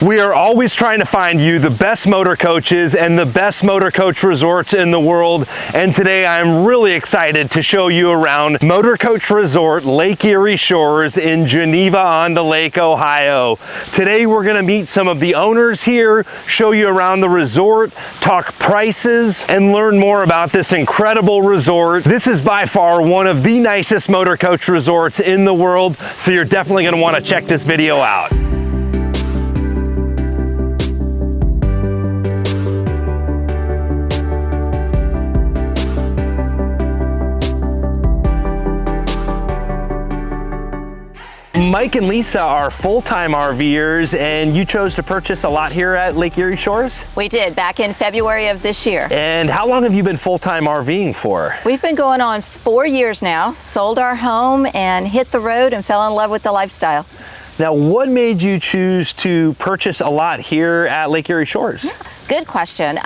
We are always trying to find you the best motor coaches and the best motor coach resorts in the world. And today I'm really excited to show you around Motorcoach Resort, Lake Erie Shores in Geneva-on-the-Lake, Ohio. Today we're going to meet some of the owners here, show you around the resort, talk prices, and learn more about this incredible resort. This is by far one of the nicest motor coach resorts in the world, so you're definitely going to want to check this video out. Mike and Lisa are full-time RVers, and you chose to purchase a lot here at Lake Erie Shores? We did, back in February of this year. And how long have you been full-time RVing for? We've been going on 4 years now, sold our home and hit the road and fell in love with the lifestyle. Now, what made you choose to purchase a lot here at Lake Erie Shores? Good question.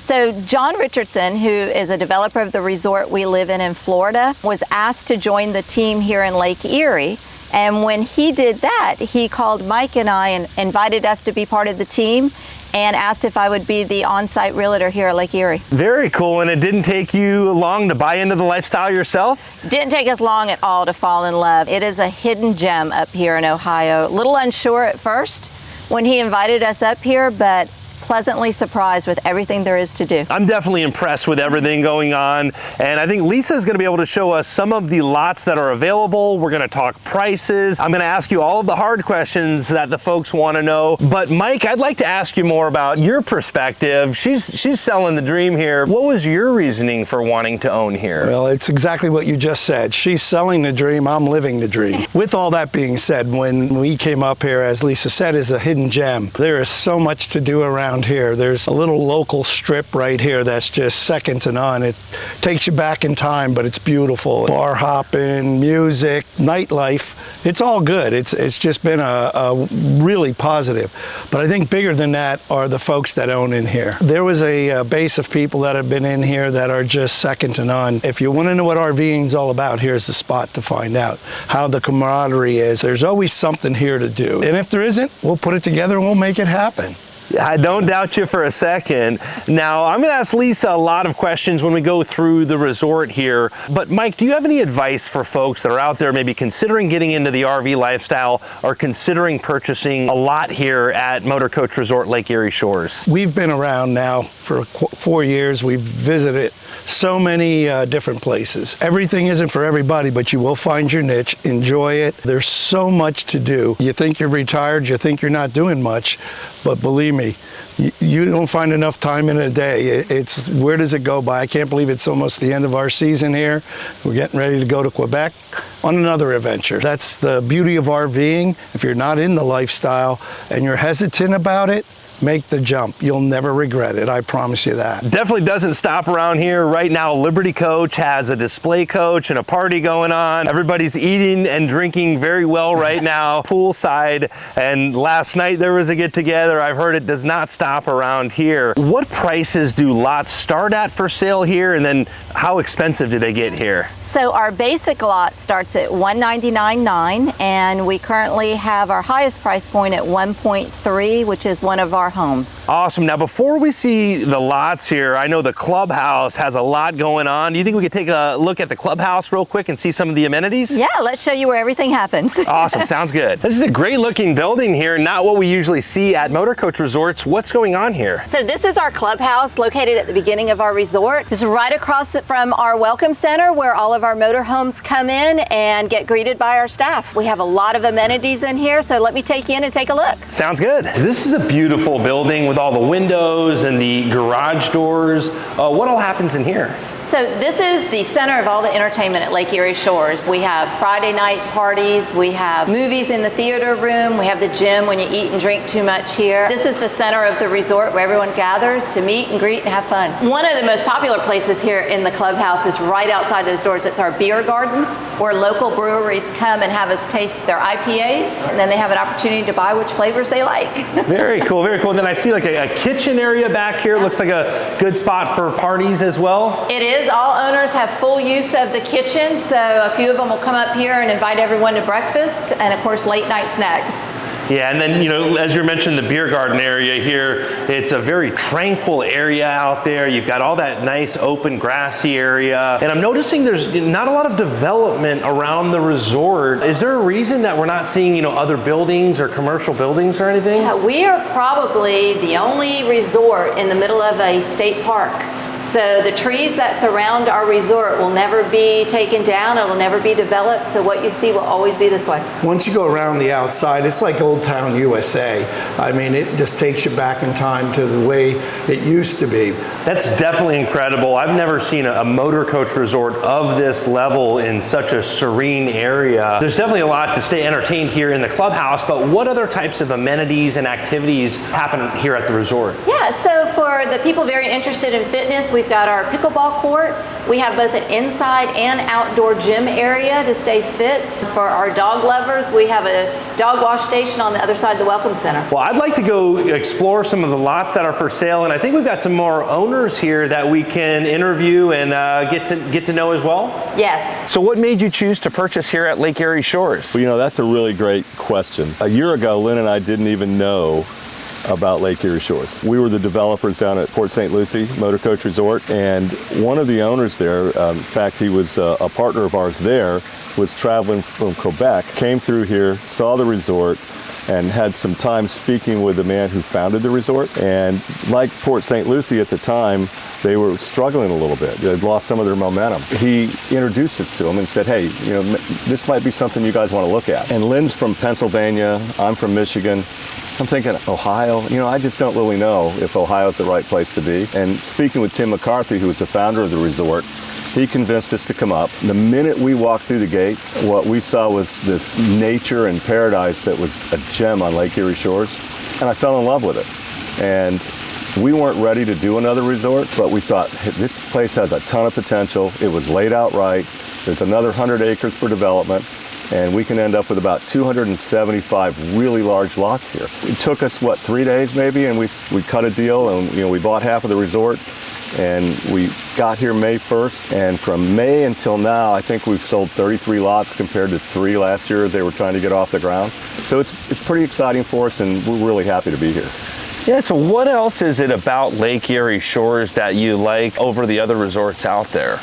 So John Richardson, who is a developer of the resort we live in Florida, was asked to join the team here in Lake Erie. And when he did that, he called Mike and I and invited us to be part of the team and asked if I would be the on-site realtor here at Lake Erie. Very cool. And it didn't take you long to buy into the lifestyle yourself? Didn't take us long at all to fall in love. It is a hidden gem up here in Ohio. A little unsure at first when he invited us up here, but pleasantly surprised with everything there is to do. I'm definitely impressed with everything going on, and I think Lisa is going to be able to show us some of the lots that are available. We're going to talk prices. I'm going to ask you all of the hard questions that the folks want to know. But Mike, I'd like to ask you more about your perspective. She's selling the dream here. What was your reasoning for wanting to own here? Well, it's exactly what you just said. She's selling the dream, I'm living the dream. With all that being said, when we came up here, as Lisa said, is a hidden gem. There is so much to do around here. There's a little local strip right here that's just second to none. It takes you back in time, but it's beautiful. Bar hopping, music, nightlife, it's all good. It's just been a really positive. But I think bigger than that are the folks that own in here. There was a base of people that have been in here that are just second to none. If you want to know what RVing is all about, here's the spot to find out how the camaraderie is. There's always something here to do. And if there isn't, we'll put it together and we'll make it happen. I don't doubt you for a second. Now, I'm going to ask Lisa a lot of questions when we go through the resort here. But Mike, do you have any advice for folks that are out there maybe considering getting into the RV lifestyle or considering purchasing a lot here at Motorcoach Resort Lake Erie Shores? We've been around now for 4 years. We've visited so many different places. Everything isn't for everybody, but you will find your niche. Enjoy it. There's so much to do. You think you're retired, you think you're not doing much, but believe me, you don't find enough time in a day. It's where does it go by? I can't believe it's almost the end of our season here. We're getting ready to go to Quebec on another adventure. That's the beauty of RVing. If you're not in the lifestyle and you're hesitant about it, make the jump. You'll never regret it. I promise you that. Definitely doesn't stop around here. Right now, Liberty Coach has a display coach and a party going on. Everybody's eating and drinking very well right now, poolside. And last night there was a get together. I've heard it does not stop around here. What prices do lots start at for sale here? And then how expensive do they get here? So our basic lot starts at $199.9, and we currently have our highest price point at $1.3, which is one of our homes. Awesome. Now, before we see the lots here, I know the Clubhouse has a lot going on. Do you think we could take a look at the Clubhouse real quick and see some of the amenities? Yeah, let's show you where everything happens. Awesome. Sounds good. This is a great looking building here, not what we usually see at Motorcoach Resorts. What's going on here? So this is our Clubhouse located at the beginning of our resort. It's right across from our Welcome Center where all of our motorhomes come in and get greeted by our staff. We have a lot of amenities in here, so let me take you in and take a look. Sounds good. This is a beautiful building with all the windows and the garage doors. What all happens in here? So this is the center of all the entertainment at Lake Erie Shores. We have Friday night parties, we have movies in the theater room, we have the gym when you eat and drink too much here. This is the center of the resort where everyone gathers to meet and greet and have fun. One of the most popular places here in the Clubhouse is right outside those doors. It's our beer garden where local breweries come and have us taste their IPAs, and then they have an opportunity to buy which flavors they like. Very cool, very cool. And then I see like a kitchen area back here. It looks like a good spot for parties as well. It is. All owners have full use of the kitchen, so a few of them will come up here and invite everyone to breakfast and of course late night snacks. Yeah, and then, you know, as you mentioned, the beer garden area here, it's a very tranquil area out there. You've got all that nice open grassy area. And I'm noticing there's not a lot of development around the resort. Is there a reason that we're not seeing, you know, other buildings or commercial buildings or anything? Yeah, we are probably the only resort in the middle of a state park. So the trees that surround our resort will never be taken down, it'll never be developed, so what you see will always be this way. Once you go around the outside, it's like Old Town USA. I mean, it just takes you back in time to the way it used to be. That's definitely incredible. I've never seen a Motorcoach resort of this level in such a serene area. There's definitely a lot to stay entertained here in the clubhouse, but what other types of amenities and activities happen here at the resort? Yeah, so for the people very interested in fitness, we've got our pickleball court. We have both an inside and outdoor gym area to stay fit. For our dog lovers, we have a dog wash station on the other side of the Welcome Center. Well, I'd like to go explore some of the lots that are for sale, and I think we've got some more owners here that we can interview and get to know as well. Yes. So what made you choose to purchase here at Lake Erie Shores? Well, you know, that's a really great question. A year ago, Lynn and I didn't even know about Lake Erie Shores. We were the developers down at Port St. Lucie Motorcoach Resort, and one of the owners there, in fact, he was a partner of ours there, was traveling from Quebec, came through here, saw the resort, and had some time speaking with the man who founded the resort. And like Port St. Lucie at the time, they were struggling a little bit. They'd lost some of their momentum. He introduced us to them and said, hey, you know, this might be something you guys want to look at. And Lynn's from Pennsylvania, I'm from Michigan. I'm thinking, Ohio? You know, I just don't really know if Ohio's the right place to be. And speaking with Tim McCarthy, who was the founder of the resort, he convinced us to come up. The minute we walked through the gates, what we saw was this nature and paradise that was a gem on Lake Erie Shores, and I fell in love with it. And we weren't ready to do another resort, but we thought, hey, this place has a ton of potential. It was laid out right. There's another 100 acres for development, and we can end up with about 275 really large lots here. It took us, what, 3 days maybe, and we cut a deal, and you know, we bought half of the resort, and we got here May 1st, and from May until now, I think we've sold 33 lots compared to 3 last year as they were trying to get off the ground. So it's pretty exciting for us, and we're really happy to be here. Yeah, so what else is it about Lake Erie Shores that you like over the other resorts out there?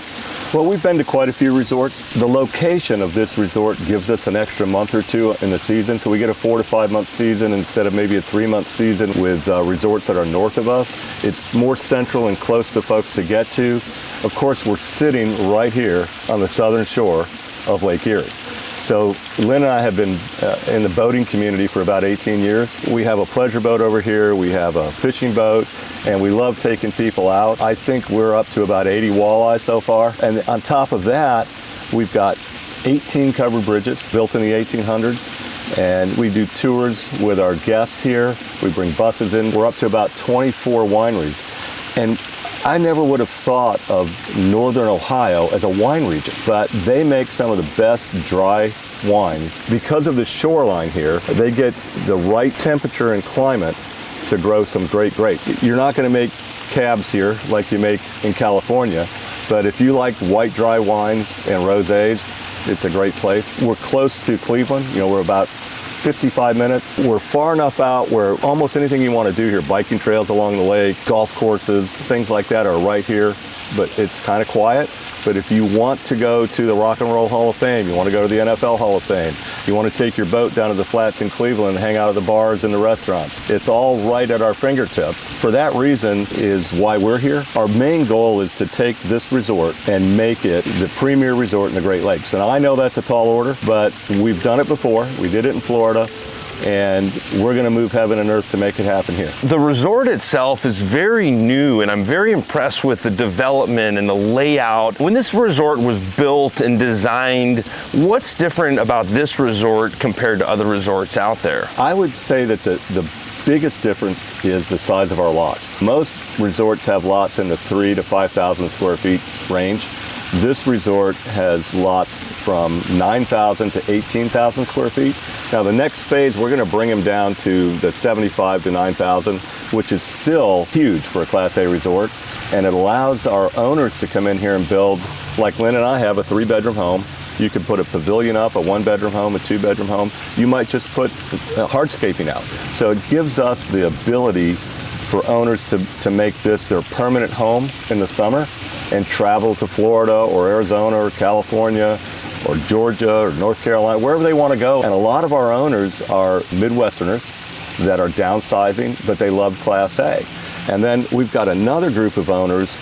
Well, we've been to quite a few resorts. The location of this resort gives us an extra month or two in the season, so we get a 4 to 5 month season instead of maybe a 3-month season with resorts that are north of us. It's more central and close to folks to get to. Of course, we're sitting right here on the southern shore of Lake Erie. So Lynn and I have been in the boating community for about 18 years. We have a pleasure boat over here, we have a fishing boat, and we love taking people out. I think we're up to about 80 walleyes so far. And on top of that, we've got 18 covered bridges built in the 1800s. And we do tours with our guests here. We bring buses in. We're up to about 24 wineries. And I never would have thought of Northern Ohio as a wine region, but they make some of the best dry wines. Because of the shoreline here, they get the right temperature and climate to grow some great grapes. You're not going to make cabs here like you make in California, but if you like white dry wines and rosés, it's a great place. We're close to Cleveland. You know, we're about 55 minutes. We're far enough out where almost anything you want to do here, biking trails along the lake, golf courses, things like that are right here, but it's kind of quiet. But if you want to go to the Rock and Roll Hall of Fame, you want to go to the NFL Hall of Fame, you want to take your boat down to the flats in Cleveland and hang out at the bars and the restaurants, it's all right at our fingertips. For that reason is why we're here. Our main goal is to take this resort and make it the premier resort in the Great Lakes. And I know that's a tall order, but we've done it before. We did it in Florida. And we're going to move heaven and earth to make it happen here. The resort itself is very new, and I'm very impressed with the development and the layout. When this resort was built and designed, what's different about this resort compared to other resorts out there? I would say that the biggest difference is the size of our lots. Most resorts have lots in the 3,000 to 5,000 square feet range. This resort has lots from 9,000 to 18,000 square feet. Now the next phase, we're going to bring them down to the 75 to 9,000, which is still huge for a Class A resort. And it allows our owners to come in here and build, like Lynn and I have, a 3-bedroom home. You could put a pavilion up, a 1-bedroom home, a 2-bedroom home. You might just put hardscaping out. So it gives us the ability for owners to make this their permanent home in the summer and travel to Florida or Arizona or California or Georgia or North Carolina, wherever they want to go. And a lot of our owners are Midwesterners that are downsizing, but they love Class A. And then we've got another group of owners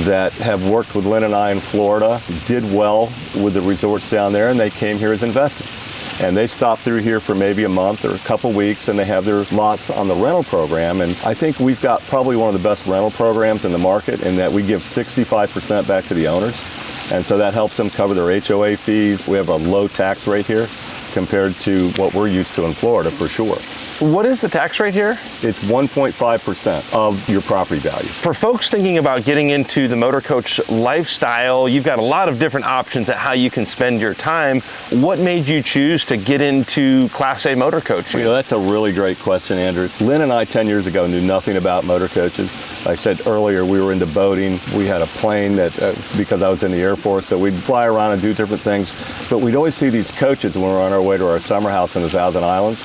that have worked with Lynn and I in Florida, did well with the resorts down there, and they came here as investors. And they stop through here for maybe a month or a couple weeks, and they have their lots on the rental program. And I think we've got probably one of the best rental programs in the market in that we give 65% back to the owners. And so that helps them cover their HOA fees. We have a low tax rate here compared to what we're used to in Florida for sure. What is the tax rate here? It's 1.5% of your property value. For folks thinking about getting into the Motorcoach lifestyle, you've got a lot of different options at how you can spend your time. What made you choose to get into Class A motorcoaching? You know, that's a really great question, Andrew. Lynn and I 10 years ago knew nothing about motor coaches. Like I said earlier, we were into boating. We had a plane that, because I was in the Air Force, so we'd fly around and do different things. But we'd always see these coaches when we were on our way to our summer house in the Thousand Islands.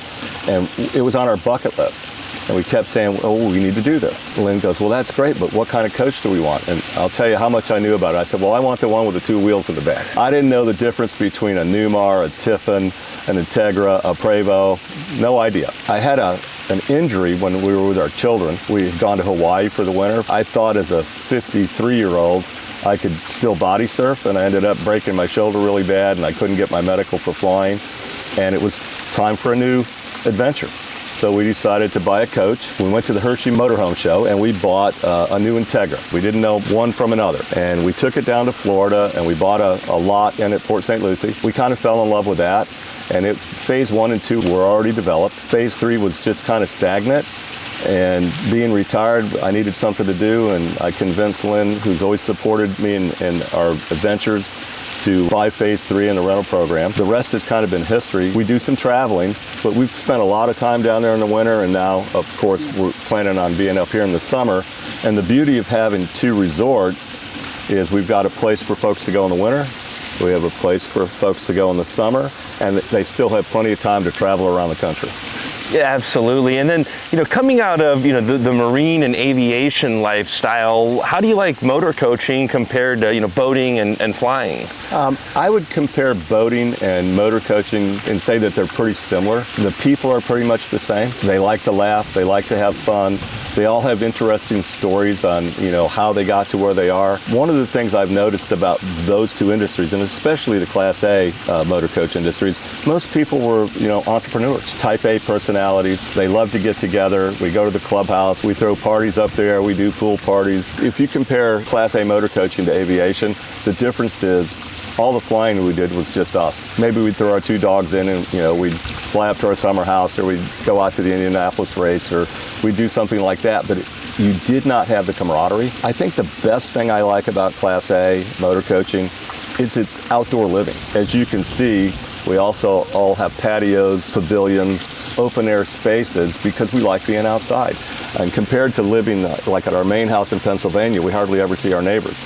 And it was on our bucket list. And we kept saying, oh, we need to do this. Lynn goes, well, that's great, but what kind of coach do we want? And I'll tell you how much I knew about it. I said, well, I want the one with the 2 wheels in the back. I didn't know the difference between a Newmar, a Tiffin, an Integra, a Prevost. No idea. I had an injury when we were with our children. We had gone to Hawaii for the winter. I thought as a 53-year-old, I could still body surf, and I ended up breaking my shoulder really bad, and I couldn't get my medical for flying. And it was time for a new adventure. So we decided to buy a coach. We went to the Hershey Motorhome Show and we bought a new Integra. We didn't know one from another. And we took it down to Florida and we bought a lot in at Port St. Lucie. We kind of fell in love with that. And phase 1 and 2 were already developed. Phase 3 was just kind of stagnant. And being retired, I needed something to do. And I convinced Lynn, who's always supported me in our adventures, to buy phase 3 in the rental program. The rest has kind of been history. We do some traveling, but we've spent a lot of time down there in the winter, and now, of course, we're planning on being up here in the summer. And the beauty of having 2 resorts is we've got a place for folks to go in the winter, we have a place for folks to go in the summer, and they still have plenty of time to travel around the country. Yeah, absolutely. And then, coming out of, the marine and aviation lifestyle, how do you like motor coaching compared to, boating and flying? I would compare boating and motor coaching and say that they're pretty similar. The people are pretty much the same. They like to laugh. They like to have fun. They all have interesting stories on, how they got to where they are. One of the things I've noticed about those 2 industries, and especially the Class A motor coach industries, most people were, entrepreneurs, type A personalities. They love to get together. We go to the Clubhouse. We throw parties up there. We do pool parties. If you compare Class A motor coaching to aviation, the difference is all the flying we did was just us. Maybe we'd throw our 2 dogs in and, we'd fly up to our summer house, or we'd go out to the Indianapolis race, or we'd do something like that. But you did not have the camaraderie. I think the best thing I like about Class A motor coaching is its outdoor living. As you can see, we also all have patios, pavilions, open air spaces because we like being outside. And compared to living like at our main house in Pennsylvania, we hardly ever see our neighbors.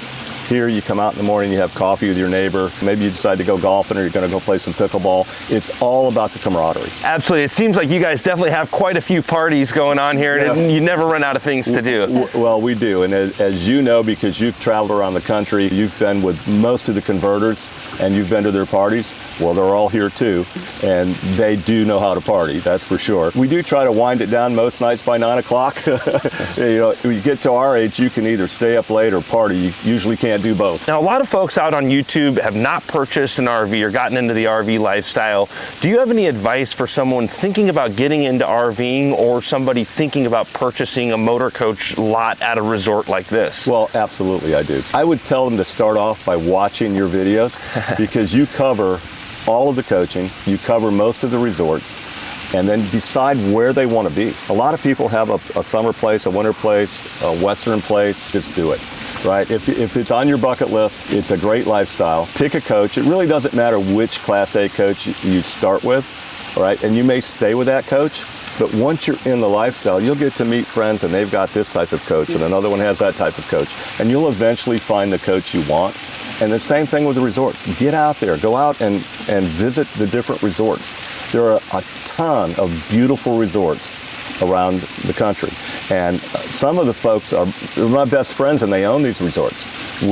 Here you come out in the morning, you have coffee with your neighbor, maybe you decide to go golfing or you're going to go play some pickleball. It's all about the camaraderie. Absolutely. It seems like you guys definitely have quite a few parties going on here, and you never run out of things to do. Well, we do. And as you know, because you've traveled around the country, you've been with most of the converters and you've been to their parties. Well, they're all here too, and they do know how to party, that's for sure. We do try to wind it down most nights by 9 o'clock. When you get to our age, you can either stay up late or party. You usually can't do both. Now, a lot of folks out on YouTube have not purchased an RV or gotten into the RV lifestyle. Do you have any advice for someone thinking about getting into RVing, or somebody thinking about purchasing a motor coach lot at a resort like this? Well, absolutely I do. I would tell them to start off by watching your videos because you cover all of the coaching, you cover most of the resorts, and then decide where they want to be. A lot of people have a summer place, a winter place, a western place. Just do it, right? If it's on your bucket list, it's a great lifestyle. Pick a coach. It really doesn't matter which Class A coach you start with, right? And you may stay with that coach, But once you're in the lifestyle, you'll get to meet friends and they've got this type of coach and another one has that type of coach. And you'll eventually find the coach you want. And the same thing with the resorts. Get out there, go out and visit the different resorts. There are a ton of beautiful resorts around the country. And some of the folks are my best friends and they own these resorts.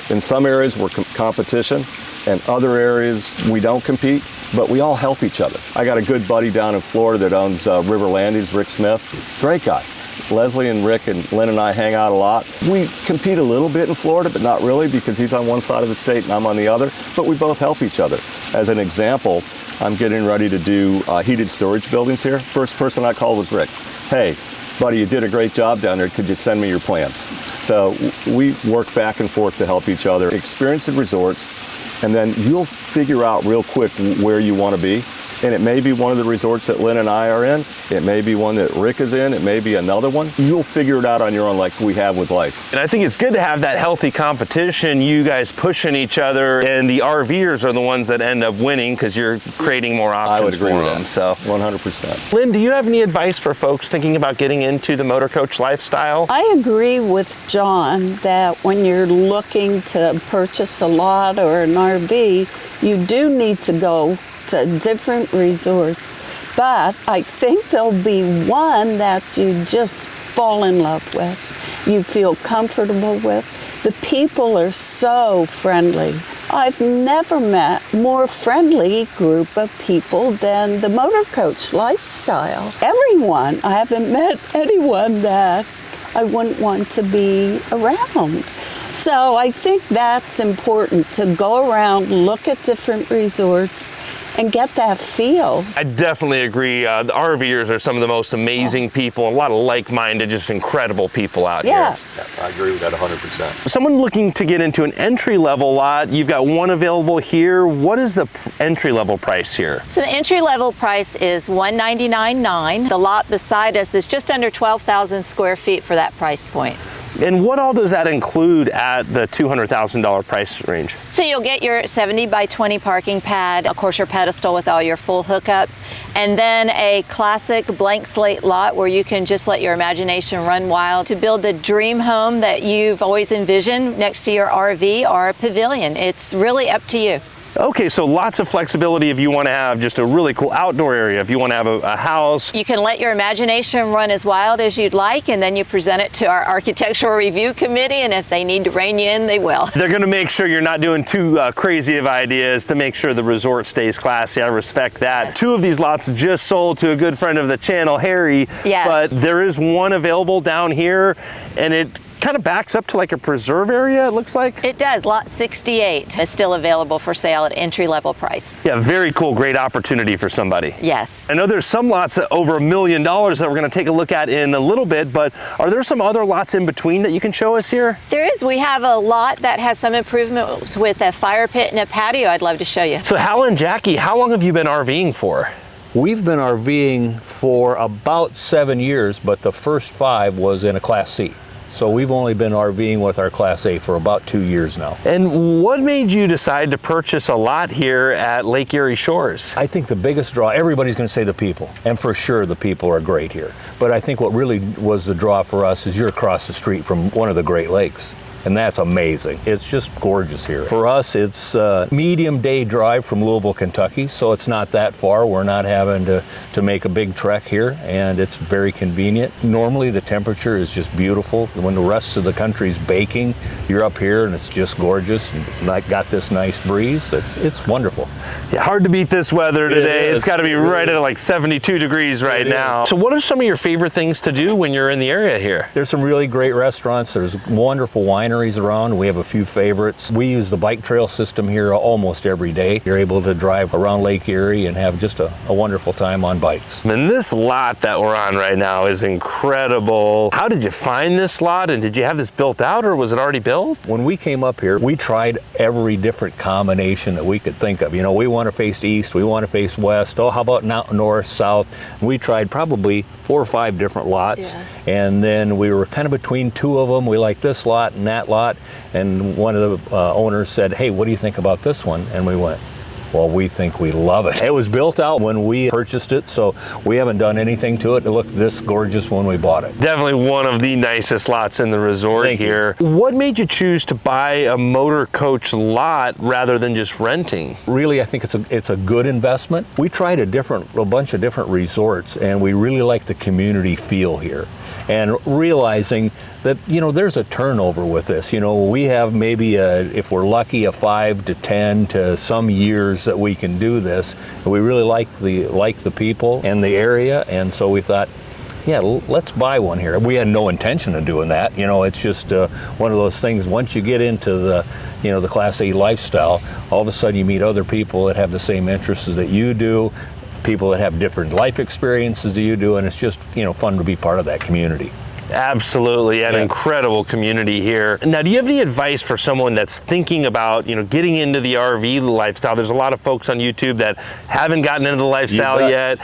In some areas we're competition, and other areas we don't compete, but we all help each other. I got a good buddy down in Florida that owns River Landings, Rick Smith, great guy. Leslie and Rick and Lynn and I hang out a lot. We compete a little bit in Florida, but not really because he's on one side of the state and I'm on the other, but we both help each other. As an example, I'm getting ready to do heated storage buildings here. First person I called was Rick. Hey, buddy, you did a great job down there. Could you send me your plans? So we work back and forth to help each other. Experience at resorts, and then you'll figure out real quick where you want to be. And it may be one of the resorts that Lynn and I are in. It may be one that Rick is in. It may be another one. You'll figure it out on your own like we have with life. And I think it's good to have that healthy competition, you guys pushing each other, and the RVers are the ones that end up winning because you're creating more options I would agree for with them. that. So 100%. Lynn, do you have any advice for folks thinking about getting into the Motorcoach lifestyle? I agree with John that when you're looking to purchase a lot or an RV, you do need to go to different resorts, but I think there'll be one that you just fall in love with, you feel comfortable with. The people are so friendly. I've never met more friendly group of people than the Motorcoach lifestyle. Everyone, I haven't met anyone that I wouldn't want to be around. So I think that's important, to go around, look at different resorts, and get that feel. I definitely agree. The RVers are some of the most amazing people, a lot of like-minded, just incredible people out Yes. Yeah, I agree with that 100%. here. Someone looking to get into an entry-level lot, you've got one available here. What is the entry-level price here? So the entry-level price is $199,900. The lot beside us is just under 12,000 square feet for that price point. And what all does that include at the $200,000 price range? So you'll get your 70 by 20 parking pad, of course your pedestal with all your full hookups, and then a classic blank slate lot where you can just let your imagination run wild to build the dream home that you've always envisioned next to your RV or a pavilion. It's really up to you. Okay, so lots of flexibility if you want to have just a really cool outdoor area, if you want to have a house. You can let your imagination run as wild as you'd like, and then you present it to our architectural review committee, and if they need to rein you in, they will. They're going to make sure you're not doing too crazy of ideas to make sure the resort stays classy. I respect that. Yes. 2 of these lots just sold to a good friend of the channel, Harry. Yes. But there is one available down here, and it kind of backs up to like a preserve area, it looks like. It does. Lot 68 is still available for sale at entry-level price. Yeah, very cool, great opportunity for somebody. Yes. I know there's some lots at over $1 million that we're going to take a look at in a little bit, but are there some other lots in between that you can show us here? There is. We have a lot that has some improvements with a fire pit and a patio I'd love to show you. So Hal and Jackie, how long have you been RVing for? We've been RVing for about 7 years, but the first 5 was in a Class C. So we've only been RVing with our Class A for about 2 years now. And what made you decide to purchase a lot here at Lake Erie Shores? I think the biggest draw, everybody's going to say the people, and for sure the people are great here. But I think what really was the draw for us is you're across the street from one of the Great Lakes. And that's amazing. It's just gorgeous here. For us, it's a medium day drive from Louisville, Kentucky, so it's not that far. We're not having to make a big trek here, and it's very convenient. Normally, the temperature is just beautiful. When the rest of the country's baking, you're up here and it's just gorgeous. You got this nice breeze. It's wonderful. Yeah, hard to beat this weather today. It is. It's got to be right at like 72 degrees right now. So what are some of your favorite things to do when you're in the area here? There's some really great restaurants. There's wonderful wineries around. We have a few favorites. We use the bike trail system here almost every day. You're able to drive around Lake Erie and have just a wonderful time on bikes. And this lot that we're on right now is incredible. How did you find this lot, and did you have this built out or was it already built? When we came up here, we tried every different combination that we could think of. You know, we want to face east, we want to face west. Oh, how about north, south? We tried probably 4 or 5 different lots, and then we were kind of between 2 of them. We liked this lot and that lot, and one of the owners said, hey, what do you think about this one? And we went, Well, we think we love it. It was built out when we purchased it, so we haven't done anything to it. It looked this gorgeous when we bought it. Definitely one of the nicest lots in the resort here. What made you choose to buy a Motorcoach lot rather than just renting? Really, I think it's a good investment. We tried a bunch of different resorts, and we really like the community feel here. And realizing that, you know, there's a turnover with this. You know, we have maybe, if we're lucky, a 5 to 10 to some years that we can do this. And we really like the people and the area, and so we thought, yeah, let's buy one here. We had no intention of doing that. You know, it's just one of those things. Once you get into the, you know, the Class A lifestyle, all of a sudden you meet other people that have the same interests that you do, people that have different life experiences that you do, and it's just, you know, fun to be part of that community. Absolutely, an incredible community here. Now, do you have any advice for someone that's thinking about, you know, getting into the RV lifestyle? There's a lot of folks on YouTube that haven't gotten into the lifestyle yet,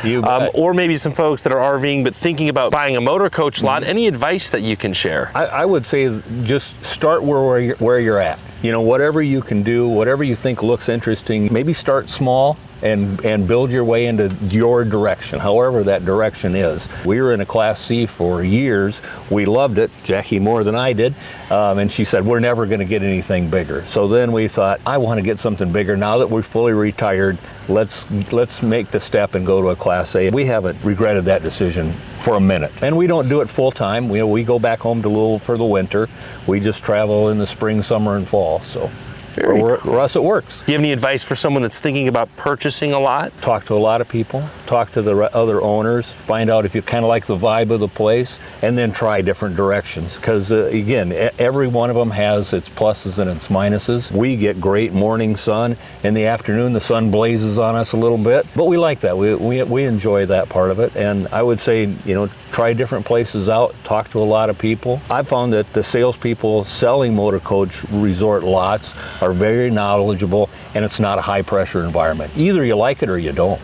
or maybe some folks that are RVing but thinking about buying a Motorcoach lot. Any advice that you can share? I would say just start where you're at. You know, whatever you can do, whatever you think looks interesting, maybe start small and build your way into your direction, however that direction is. We were in a Class C for years. We loved it, Jackie more than I did, and she said, we're never going to get anything bigger. So then we thought, I want to get something bigger. Now that we're fully retired, let's make the step and go to a Class A. We haven't regretted that decision for a minute. And we don't do it full time. We go back home to Louisville for the winter. We just travel in the spring, summer, and fall. So for us, it works. Do you have any advice for someone that's thinking about purchasing a lot? Talk to a lot of people, talk to the other owners, find out if you kind of like the vibe of the place, and then try different directions. Because again, every one of them has its pluses and its minuses. We get great morning sun. In the afternoon, the sun blazes on us a little bit, but we like that. We enjoy that part of it. And I would say, you know, try different places out, talk to a lot of people. I've found that the salespeople selling Motorcoach resort lots are very knowledgeable, and it's not a high pressure environment. Either you like it or you don't,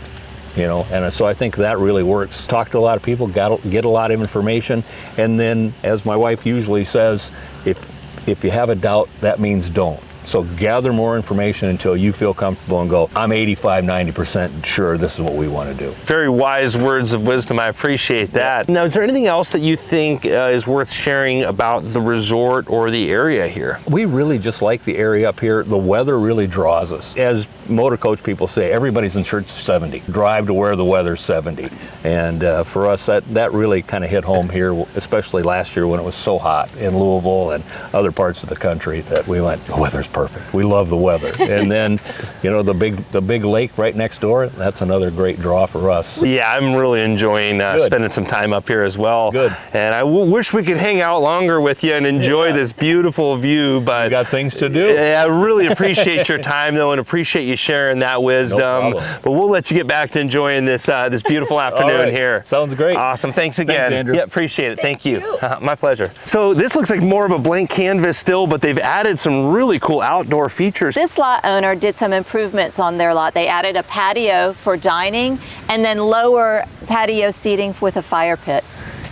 you know, and so I think that really works. Talk to a lot of people, get a lot of information, and then, as my wife usually says, if you have a doubt, that means don't. So gather more information until you feel comfortable and go, I'm 85, 90% sure this is what we want to do. Very wise words of wisdom. I appreciate that. Now, is there anything else that you think is worth sharing about the resort or the area here? We really just like the area up here. The weather really draws us. As Motorcoach people say, everybody's in church 70. Drive to where the weather's 70. And for us, that really kind of hit home here, especially last year when it was so hot in Louisville and other parts of the country that we went, the weather's perfect. We love the weather. And then, you know, the big lake right next door, that's another great draw for us. Yeah, I'm really enjoying spending some time up here as well. Good. And I wish we could hang out longer with you and enjoy this beautiful view, but we got things to do. Yeah, I really appreciate your time though, and appreciate you sharing that wisdom. No problem. But we'll let you get back to enjoying this beautiful afternoon here. Sounds great. Awesome. Thanks again. Thanks, Andrew. Yeah, appreciate it. Thank you. My pleasure. So this looks like more of a blank canvas still, but they've added some really cool outdoor features. This lot owner did some improvements on their lot. They added a patio for dining and then lower patio seating with a fire pit.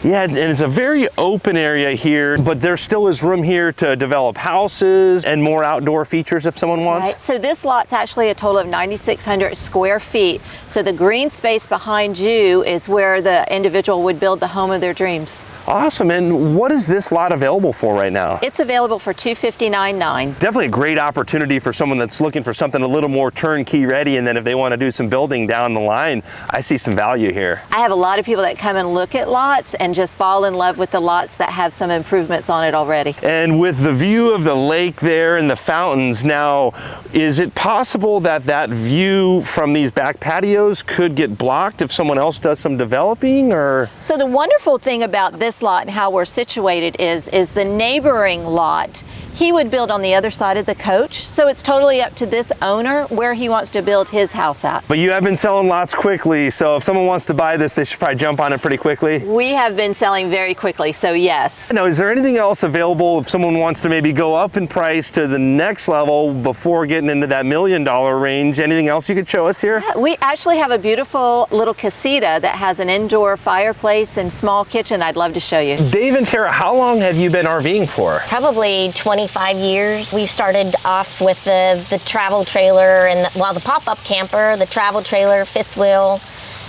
Yeah, and it's a very open area here, but there still is room here to develop houses and more outdoor features if someone wants. Right. So this lot's actually a total of 9,600 square feet. So the green space behind you is where the individual would build the home of their dreams. Awesome. And what is this lot available for right now? It's available for $259,900. Definitely a great opportunity for someone that's looking for something a little more turnkey ready, and then if they want to do some building down the line, I see some value here. I have a lot of people that come and look at lots and just fall in love with the lots that have some improvements on it already. And with the view of the lake there and the fountains, now, is it possible that that view from these back patios could get blocked if someone else does some developing, or? So the wonderful thing about this lot and how we're situated is the neighboring lot. He would build on the other side of the coach, so it's totally up to this owner where he wants to build his house at. But you have been selling lots quickly, so if someone wants to buy this, they should probably jump on it pretty quickly. We have been selling very quickly, so yes. Now, is there anything else available if someone wants to maybe go up in price to the next level before getting into that $1 million range? Anything else you could show us here? We actually have a beautiful little casita that has an indoor fireplace and small kitchen I'd love to show you. Dave and Tara, how long have you been RVing for? Probably 25 years. We started off with the travel trailer and the pop-up camper, the travel trailer, fifth wheel,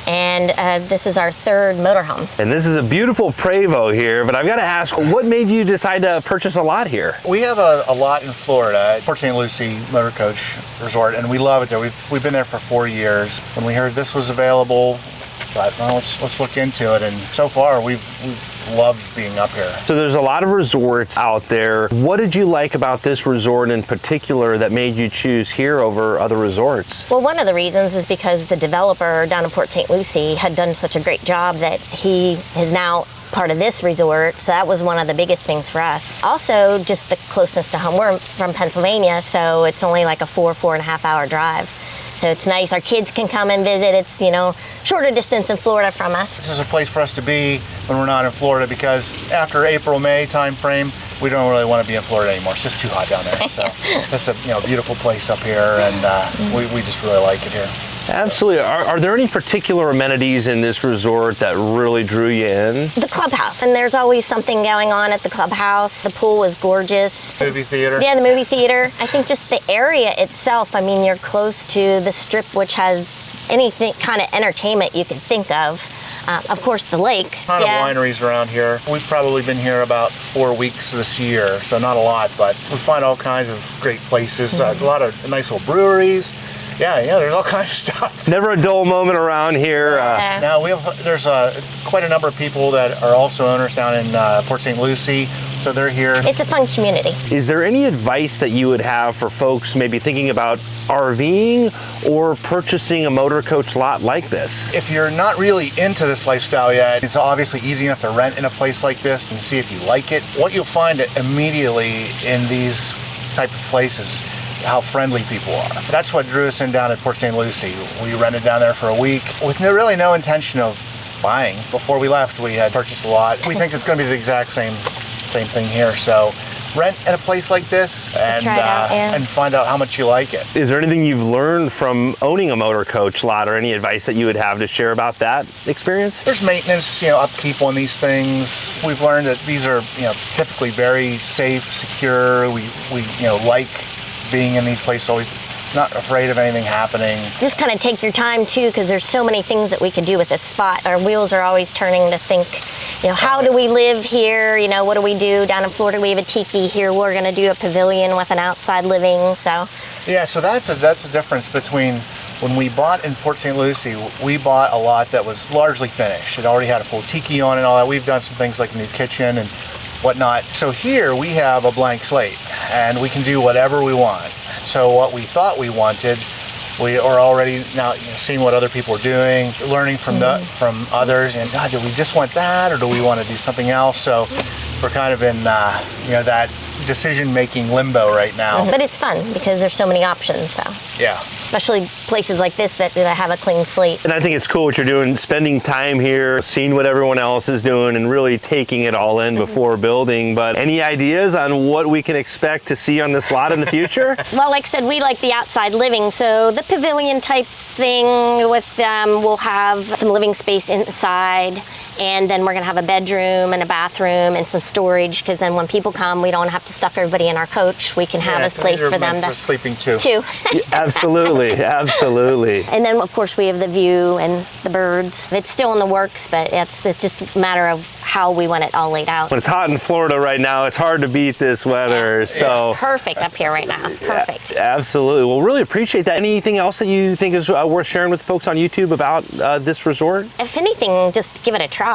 and this is our third motorhome. And this is a beautiful Prevost here, but I've got to ask, what made you decide to purchase a lot here? We have a lot in Florida, Port St. Lucie Motorcoach Resort, and we love it there. We've been there for 4 years. When we heard this was available, but well, let's look into it, and so far we've loved being up here. So there's a lot of resorts out there. What did you like about this resort in particular that made you choose here over other resorts? Well, one of the reasons is because the developer down in Port St. Lucie had done such a great job that he is now part of this resort, so that was one of the biggest things for us. Also, just the closeness to home. We're from Pennsylvania, so it's only like a 4.5 hour drive. So it's nice. Our kids can come and visit. It's, you know, shorter distance in Florida from us. This is a place for us to be when we're not in Florida, because after April, May time frame, we don't really want to be in Florida anymore. It's just too hot down there. So it's a beautiful place up here, and we just really like it here. Absolutely. Are there any particular amenities in this resort that really drew you in? The clubhouse, and there's always something going on at the clubhouse. The pool was gorgeous. Movie theater. Yeah, the movie theater. I think just the area itself, I mean, you're close to the strip, which has anything kind of entertainment you could think of. Of course, the lake. A ton of wineries around here. We've probably been here about 4 weeks this year, so not a lot, but we find all kinds of great places. A lot of nice little breweries. Yeah, there's all kinds of stuff. Never a dull moment around here. Now there's quite a number of people that are also owners down in Port St. Lucie, so they're here. It's a fun community. Is there any advice that you would have for folks maybe thinking about RVing or purchasing a Motorcoach lot like this? If you're not really into this lifestyle yet, it's obviously easy enough to rent in a place like this and see if you like it. What you'll find immediately in these type of places, how friendly people are. That's what drew us in down at Port St. Lucie. We rented down there for a week with really no intention of buying. Before we left, we had purchased a lot. We think it's going to be the exact same thing here. So rent at a place like this and find out how much you like it. Is there anything you've learned from owning a Motorcoach lot, or any advice that you would have to share about that experience? There's maintenance, upkeep on these things. We've learned that these are, typically very safe, secure. We like being in these places, always not afraid of anything happening. Just kind of take your time too, because there's so many things that we could do with this spot. Our wheels are always turning to think, how do we live here? What do we do down in Florida? We have a tiki here. We're going to do a pavilion with an outside living. So yeah, so that's a difference between when we bought in Port St. Lucie. We bought a lot that was largely finished. It already had a full tiki on it and all that. We've done some things like a new kitchen and whatnot. So here we have a blank slate and we can do whatever we want. So what we thought we wanted, we are already now seeing what other people are doing, learning from others, and God, do we just want that or do we want to do something else? So we're kind of in that decision-making limbo right now. But it's fun because there's so many options. So yeah. Especially places like this that have a clean slate. And I think it's cool what you're doing, spending time here, seeing what everyone else is doing, and really taking it all in before building. But any ideas on what we can expect to see on this lot in the future? Well, like I said, we like the outside living, so the pavilion type thing with we'll have some living space inside, and then we're going to have a bedroom and a bathroom and some storage, because then when people come, we don't have to stuff everybody in our coach. We can have a place for them for sleeping too. Yeah, absolutely, absolutely. And then of course we have the view and the birds. It's still in the works, but it's just a matter of how we want it all laid out. When it's hot in Florida right now, it's hard to beat this weather. So it's perfect up here right now. Perfect. Yeah, absolutely. Well, really appreciate that. Anything else that you think is worth sharing with folks on YouTube about this resort? If anything, just give it a try.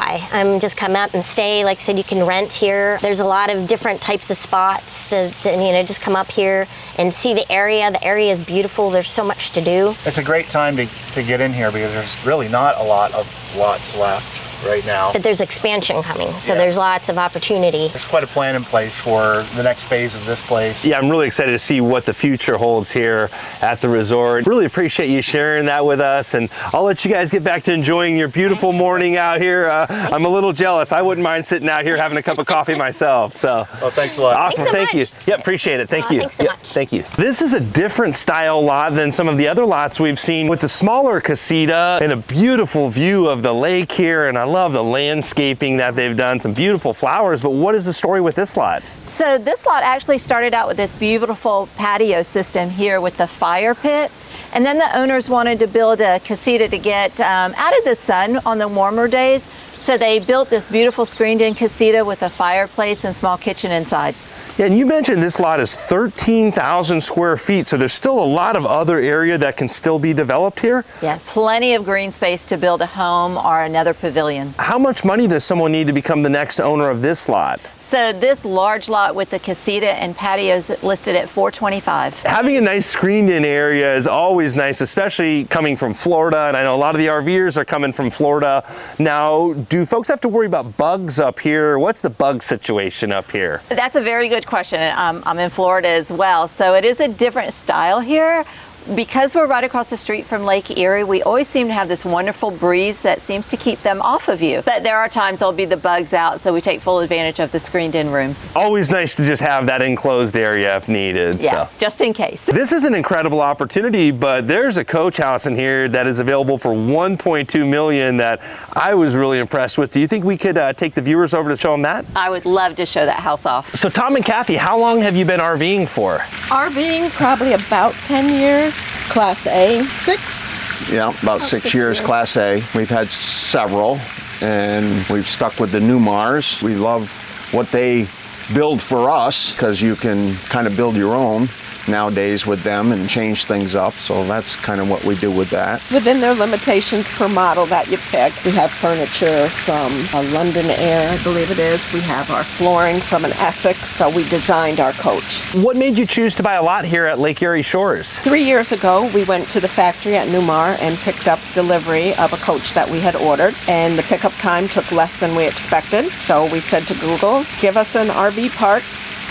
Just come up and stay. Like I said, you can rent here. There's a lot of different types of spots to just come up here and see the area. The area is beautiful. There's so much to do. It's a great time to get in here because there's really not a lot of lots left right now. But there's expansion coming, so there's lots of opportunity. There's quite a plan in place for the next phase of this place. Yeah, I'm really excited to see what the future holds here at the resort. Really appreciate you sharing that with us, and I'll let you guys get back to enjoying your beautiful morning out here. I'm a little jealous. I wouldn't mind sitting out here having a cup of coffee myself. So. Oh, thanks a lot. Awesome, thank you. Yep, appreciate it. Thank you. Thanks so much. Thank you. This is a different style lot than some of the other lots we've seen, with a smaller casita and a beautiful view of the lake here, and love the landscaping that they've done, some beautiful flowers, but what is the story with this lot? So this lot actually started out with this beautiful patio system here with the fire pit. And then the owners wanted to build a casita to get out of the sun on the warmer days. So they built this beautiful screened-in casita with a fireplace and small kitchen inside. Yeah, and you mentioned this lot is 13,000 square feet, so there's still a lot of other area that can still be developed here? Yes, plenty of green space to build a home or another pavilion. How much money does someone need to become the next owner of this lot? So this large lot with the casita and patios listed at $425. Having a nice screened-in area is always nice, especially coming from Florida, and I know a lot of the RVers are coming from Florida. Now, do folks have to worry about bugs up here? What's the bug situation up here? That's a very good question. I'm in Florida as well, so it is a different style here. Because we're right across the street from Lake Erie, we always seem to have this wonderful breeze that seems to keep them off of you. But there are times there'll be the bugs out, so we take full advantage of the screened-in rooms. Always nice to just have that enclosed area if needed. Yes, so. just in case. This is an incredible opportunity, but there's a coach house in here that is available for $1.2 million that I was really impressed with. Do you think we could take the viewers over to show them that? I would love to show that house off. So Tom and Kathy, how long have you been RVing for? RVing probably about 10 years. Class A, 6. Yeah, about 6 years, Class A. We've had several, and we've stuck with the Newmars. We love what they build for us, because you can kind of build your own nowadays with them and change things up, so that's kind of what we do with that. Within their limitations per model that you pick, we have furniture from a London Air, I believe it is. We have our flooring from an Essex, so we designed our coach. What made you choose to buy a lot here at Lake Erie Shores? 3 years ago, we went to the factory at Newmar and picked up delivery of a coach that we had ordered, and the pickup time took less than we expected, so we said to Google, give us an RV park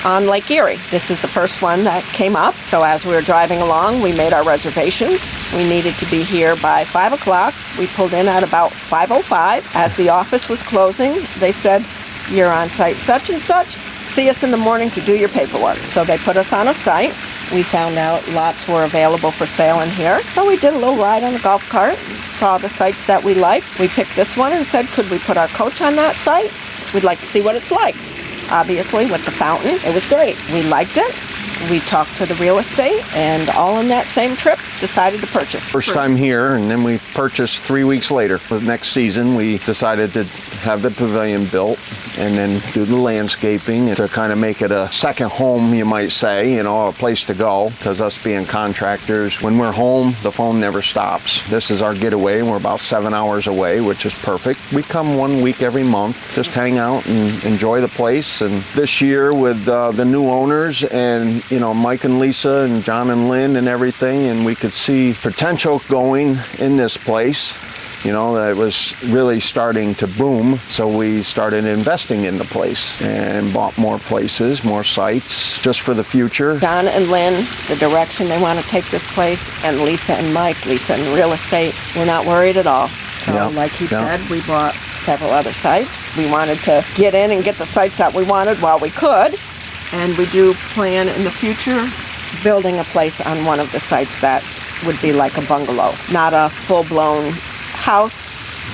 on Lake Erie. This is the first one that came up. So as we were driving along, we made our reservations. We needed to be here by 5 o'clock. We pulled in at about 5:05. As the office was closing, they said, you're on site such and such. See us in the morning to do your paperwork. So they put us on a site. We found out lots were available for sale in here. So we did a little ride on the golf cart, saw the sites that we liked. We picked this one and said, could we put our coach on that site? We'd like to see what it's like. Obviously, with the fountain, it was great. We liked it. We talked to the real estate, and all in that same trip, decided to purchase. First time here, and then we purchased 3 weeks later. The next season, we decided to have the pavilion built and then do the landscaping to kind of make it a second home, you might say, you know, a place to go. Because us being contractors, when we're home, the phone never stops. This is our getaway, and we're about 7 hours away, which is perfect. We come 1 week every month, just hang out and enjoy the place. And this year with the new owners and, you know, Mike and Lisa and John and Lynn and everything, and we could see potential going in this place. You know, that was really starting to boom, so we started investing in the place and bought more places, more sites, just for the future. John and Lynn, the direction they want to take this place, and Lisa and Mike, Lisa in real estate, we're not worried at all. So like he said, we bought several other sites. We wanted to get in and get the sites that we wanted while we could, and we do plan in the future building a place on one of the sites that would be like a bungalow, not a full-blown house,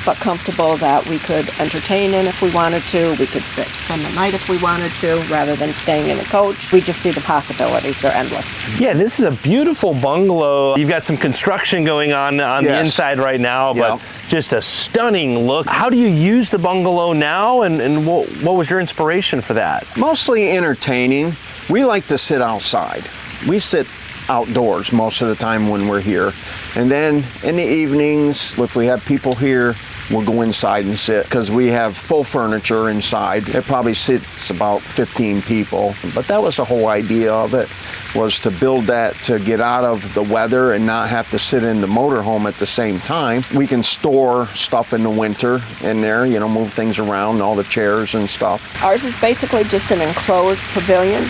but comfortable that we could entertain in if we wanted to. We could spend the night if we wanted to, rather than staying in a coach. We just see the possibilities. They're endless. Yeah, this is a beautiful bungalow. You've got some construction going on the inside right now, but just a stunning look. How do you use the bungalow now, and what was your inspiration for that? Mostly entertaining. We like to sit outside. We sit outdoors most of the time when we're here. And then in the evenings, if we have people here, we'll go inside and sit, because we have full furniture inside. It probably sits about 15 people. But that was the whole idea of it, was to build that to get out of the weather and not have to sit in the motorhome at the same time. We can store stuff in the winter in there, you know, move things around, all the chairs and stuff. Ours is basically just an enclosed pavilion.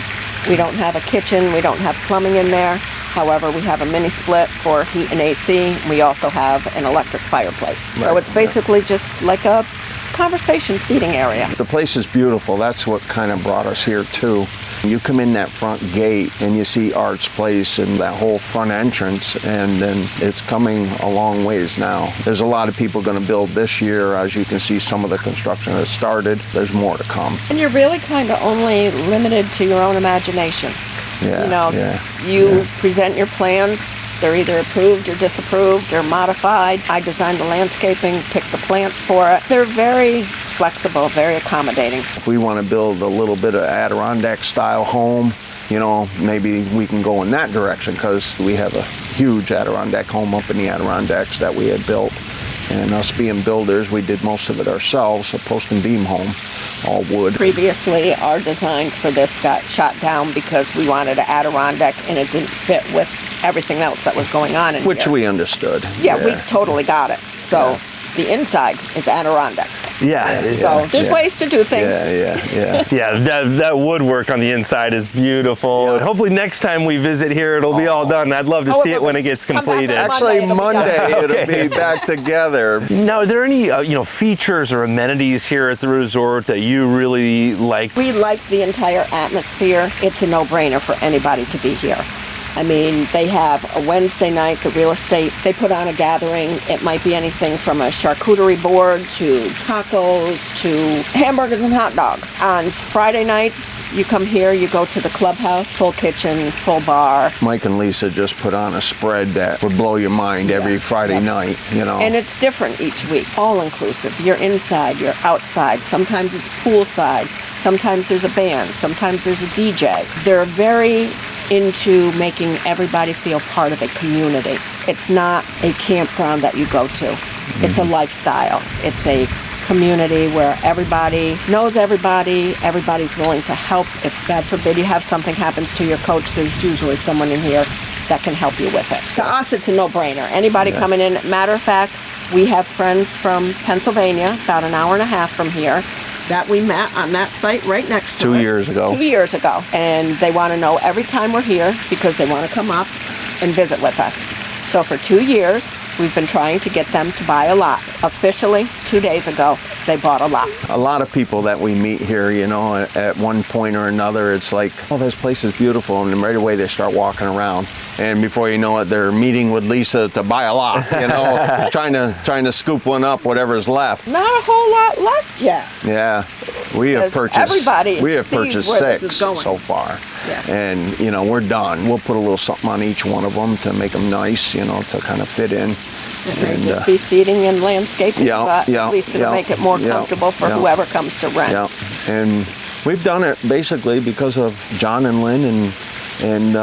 We don't have a kitchen, we don't have plumbing in there. However, we have a mini split for heat and AC. We also have an electric fireplace. So it's basically just like a conversation seating area. The place is beautiful. That's what kind of brought us here too. You come in that front gate and you see Art's Place and that whole front entrance, and then it's coming a long ways now. There's a lot of people going to build this year. As you can see, some of the construction has started. There's more to come. And you're really kind of only limited to your own imagination. Yeah, You know, you present your plans. They're either approved or disapproved or modified. I designed the landscaping, picked the plants for it. They're very flexible, very accommodating. If we want to build a little bit of Adirondack style home, you know, maybe we can go in that direction, because we have a huge Adirondack home up in the Adirondacks that we had built. And us being builders, we did most of it ourselves, a post and beam home, all wood. Previously, our designs for this got shot down because we wanted an Adirondack and it didn't fit with everything else that was going on in Which here. we understood. Yeah, we totally got it. So the inside is Adirondack. So there's ways to do things. Yeah, that woodwork on the inside is beautiful. And hopefully next time we visit here, it'll be all done. I'd love to see it when it gets completed. Actually, Monday it'll be back together. Now, are there any features or amenities here at the resort that you really like? We like the entire atmosphere. It's a no-brainer for anybody to be here. I mean, they have a Wednesday night, the real estate, they put on a gathering. It might be anything from a charcuterie board to tacos to hamburgers and hot dogs. On Friday nights, you come here, you go to the Clubhouse, full kitchen, full bar. Mike and Lisa just put on a spread that would blow your mind every Friday night, you know. And it's different each week, all inclusive. You're inside, you're outside. Sometimes it's poolside. Sometimes there's a band. Sometimes there's a DJ. They're very into making everybody feel part of a community. It's not a campground that you go to. It's a lifestyle. It's a community where everybody knows everybody, everybody's willing to help. If, God forbid, you have something happens to your coach, there's usually someone in here that can help you with it. To us, it's a no-brainer. Anybody coming in, matter of fact, we have friends from Pennsylvania, about an hour and a half from here, that we met on that site right next to us. 2 years ago. 2 years ago. And they want to know every time we're here because they want to come up and visit with us. So for 2 years, we've been trying to get them to buy a lot. Officially, 2 days ago, they bought a lot. A lot of people that we meet here, you know, at one point or another, it's like, oh, this place is beautiful. And then right away they start walking around. And before you know it, they're meeting with Lisa to buy a lot, you know, trying to scoop one up, whatever's left. Not a whole lot left yet. Yeah, we have purchased 6 so far. Yes. And, you know, we're done. We'll put a little something on each one of them to make them nice, you know, to kind of fit in. It may just be seating and landscaping, but at least it'll make it more comfortable for whoever comes to rent. Yeah, and we've done it basically because of John and Lynn and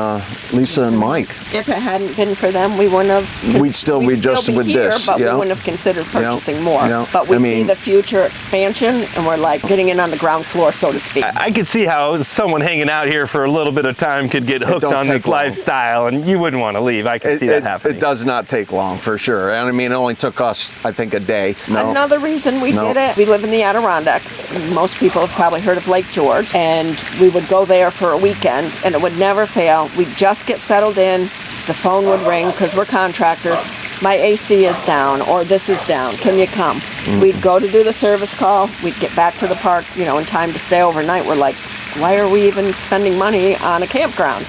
Lisa and Mike. If it hadn't been for them, we wouldn't have. We'd still be just here, with this, but we wouldn't have considered purchasing more. But we see the future expansion, and we're like getting in on the ground floor, so to speak. I could see how someone hanging out here for a little bit of time could get hooked on this lifestyle, and you wouldn't want to leave. I can see that happening. It does not take long, for sure. And I mean, it only took us, I think, a day. Another reason we did it, we live in the Adirondacks. Most people have probably heard of Lake George, and we would go there for a weekend, and it would never fail. We'd just get settled in, the phone would ring, because we're contractors. My AC is down, or this is down, can you come? We'd go to do the service call, we'd get back to the park, you know, in time to stay overnight. We're like, why are we even spending money on a campground?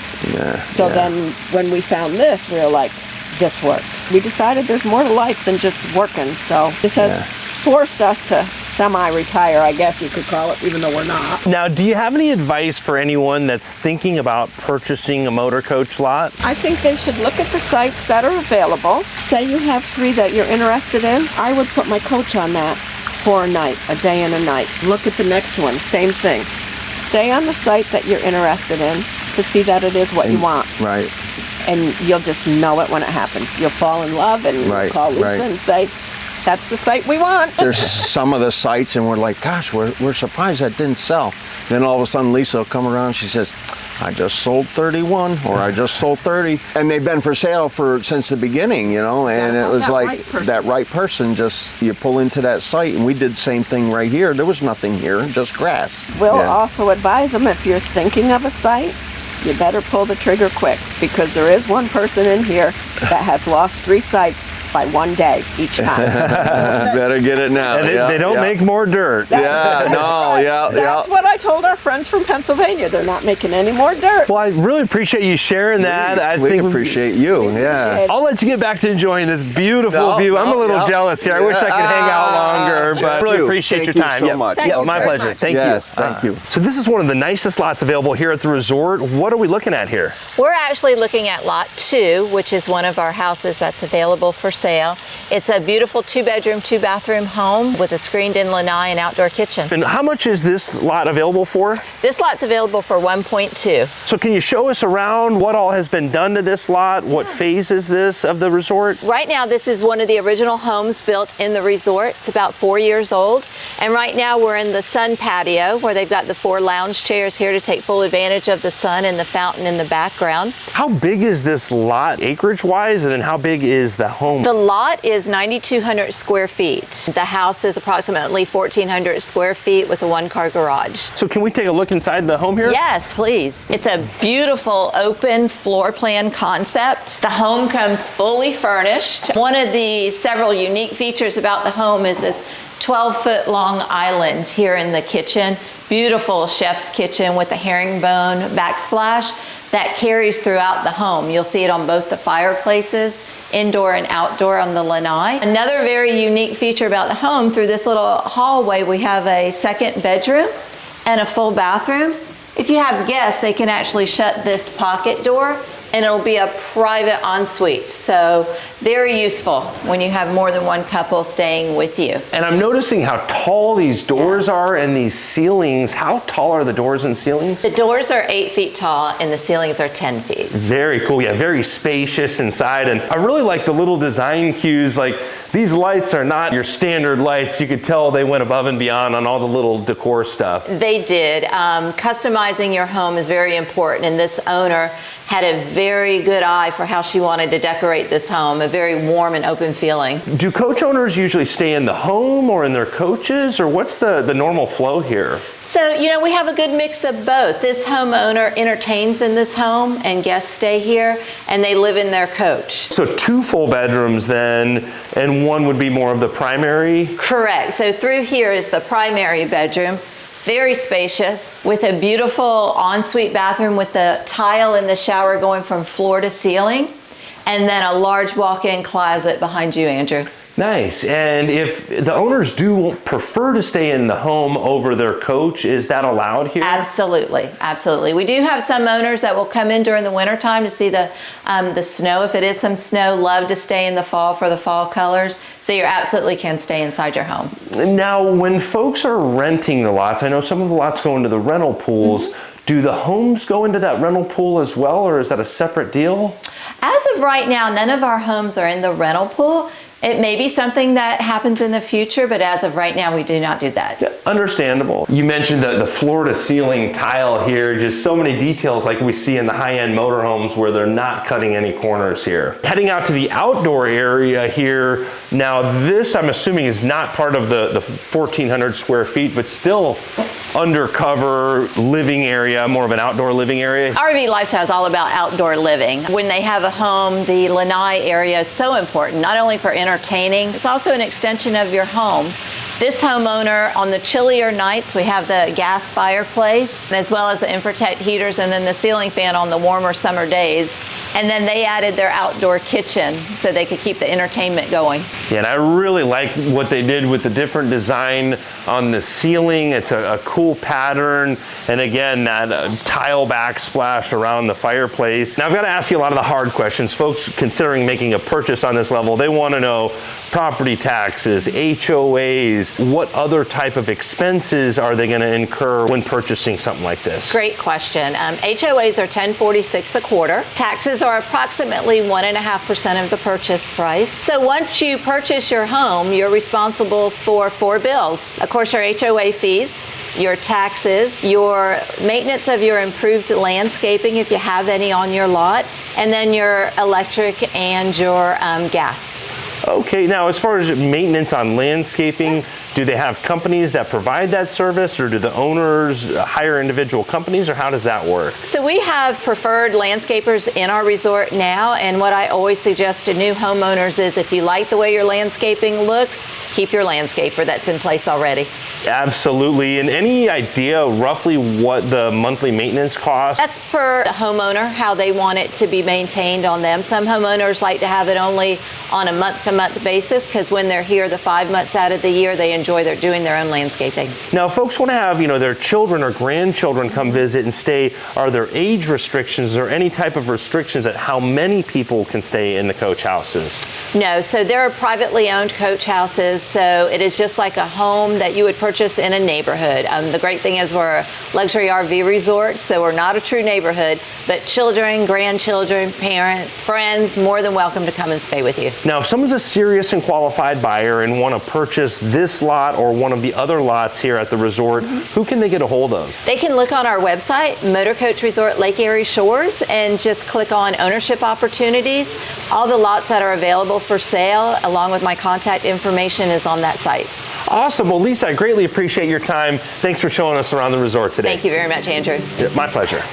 So then when we found this, we were like, this works. We decided there's more to life than just working, so this has forced us to semi-retire, I guess you could call it, even though we're not. Now, do you have any advice for anyone that's thinking about purchasing a Motorcoach lot? I think they should look at the sites that are available. Say you have 3 that you're interested in. I would put my coach on that for a night, a day and a night. Look at the next one, same thing. Stay on the site that you're interested in to see that it is what you want. Right. And you'll just know it when it happens. You'll fall in love and you'll call Lisa and say, that's the site we want. There's some of the sites and we're like, gosh, we're surprised that didn't sell. Then all of a sudden Lisa will come around, she says, I just sold 31 or I just sold 30. And they've been for sale since the beginning, you know, and it was like that right person, just you pull into that site, and we did the same thing right here. There was nothing here, just grass. We'll also advise them, if you're thinking of a site, you better pull the trigger quick, because there is one person in here that has lost 3 sites by 1 day each time. Better get it now. And they don't make more dirt. That's what I told our friends from Pennsylvania. They're not making any more dirt. Well, I really appreciate you sharing that. We appreciate you. Yeah. I'll let you get back to enjoying this beautiful view. I'm a little jealous here. I wish I could hang out longer, but I really appreciate your time. Thank you so much. Yeah, my pleasure. Thank you. Yes, thank you. So this is one of the nicest lots available here at the resort. What are we looking at here? We're actually looking at lot 2, which is one of our houses that's available for sale. It's a beautiful 2-bedroom, 2-bathroom home with a screened-in lanai and outdoor kitchen. And how much is this lot available for? This lot's available for 1.2. So can you show us around what all has been done to this lot? What phase is this of the resort? Right now, this is one of the original homes built in the resort. It's about 4 years old. And right now we're in the sun patio where they've got the 4 lounge chairs here to take full advantage of the sun and the fountain in the background. How big is this lot acreage-wise, and then how big is the home? The lot is 9,200 square feet. The house is approximately 1,400 square feet with a 1-car garage. So can we take a look inside the home here? Yes, please. It's a beautiful open floor plan concept. The home comes fully furnished. One of the several unique features about the home is this 12-foot long island here in the kitchen. Beautiful chef's kitchen with a herringbone backsplash that carries throughout the home. You'll see it on both the fireplaces, indoor and outdoor on the lanai. Another very unique feature about the home, through this little hallway, we have a 2nd bedroom and a full bathroom. If you have guests, they can actually shut this pocket door and it'll be a private ensuite. So very useful when you have more than one couple staying with you. And I'm noticing how tall these doors are and these ceilings. How tall are the doors and ceilings? The doors are 8 feet tall and the ceilings are 10 feet. Very cool. Yeah, very spacious inside. And I really like the little design cues. Like, these lights are not your standard lights. You could tell they went above and beyond on all the little decor stuff. They did. Customizing your home is very important, and this owner had a very good eye for how she wanted to decorate this home, a very warm and open feeling. Do coach owners usually stay in the home or in their coaches, or what's the normal flow here? So, you know, we have a good mix of both. This homeowner entertains in this home and guests stay here and they live in their coach. So 2 full bedrooms then, and one would be more of the primary? Correct. So through here is the primary bedroom. Very spacious with a beautiful ensuite bathroom with the tile in the shower going from floor to ceiling, and then a large walk-in closet behind you, Andrew. Nice. And if the owners do prefer to stay in the home over their coach, is that allowed here? Absolutely, absolutely. We do have some owners that will come in during the winter time to see the snow. If it is some snow, love to stay in the fall for the fall colors. So you absolutely can stay inside your home. Now, when folks are renting the lots, I know some of the lots go into the rental pools. Do the homes go into that rental pool as well, or is that a separate deal? As of right now, none of our homes are in the rental pool. It may be something that happens in the future, but as of right now, we do not do that. Yeah, understandable. You mentioned the floor to ceiling tile here, just so many details like we see in the high-end motorhomes where they're not cutting any corners here. Heading out to the outdoor area here, now this I'm assuming is not part of the 1,400 square feet, but still undercover living area, more of an outdoor living area. RV Lifestyle is all about outdoor living. When they have a home, the lanai area is so important, not only for entertaining, it's also an extension of your home. This homeowner, on the chillier nights, we have the gas fireplace, as well as the Infratect heaters, and then the ceiling fan on the warmer summer days. And then they added their outdoor kitchen so they could keep the entertainment going. Yeah, and I really like what they did with the different design on the ceiling. It's a cool pattern. And again, that tile backsplash around the fireplace. Now I've got to ask you a lot of the hard questions. Folks considering making a purchase on this level, they want to know property taxes, HOAs, what other type of expenses are they going to incur when purchasing something like this? Great question. HOAs are $1046 a quarter. Taxes are approximately 1.5% of the purchase price. So once you purchase your home, you're responsible for 4 bills. Of course, your HOA fees, your taxes, your maintenance of your improved landscaping if you have any on your lot, and then your electric and your gas. Okay, now as far as maintenance on landscaping, Do they have companies that provide that service, or do the owners hire individual companies, or how does that work? So we have preferred landscapers in our resort now, and what I always suggest to new homeowners is if you like the way your landscaping looks, keep your landscaper that's in place already. Absolutely. And any idea roughly what the monthly maintenance costs? That's per the homeowner, how they want it to be maintained on them. Some homeowners like to have it only on a month-to-month basis because when they're here the 5 months out of the year, they enjoy doing their own landscaping. Now, if folks want to have, their children or grandchildren come visit and stay, are there age restrictions or any type of restrictions at how many people can stay in the coach houses? No, so there are privately owned coach houses, so it is just like a home that you would purchase in a neighborhood. The great thing is we're a luxury RV resort, so we're not a true neighborhood, but children, grandchildren, parents, friends, more than welcome to come and stay with you. Now, if someone's a serious and qualified buyer and want to purchase this lot or one of the other lots here at the resort, who can they get a hold of? They can look on our website, Motorcoach Resort Lake Erie Shores, and just click on ownership opportunities. All the lots that are available for sale, along with my contact information, is on that site. Awesome. Well, Lisa, I greatly appreciate your time. Thanks for showing us around the resort today. Thank you very much, Andrew. My pleasure.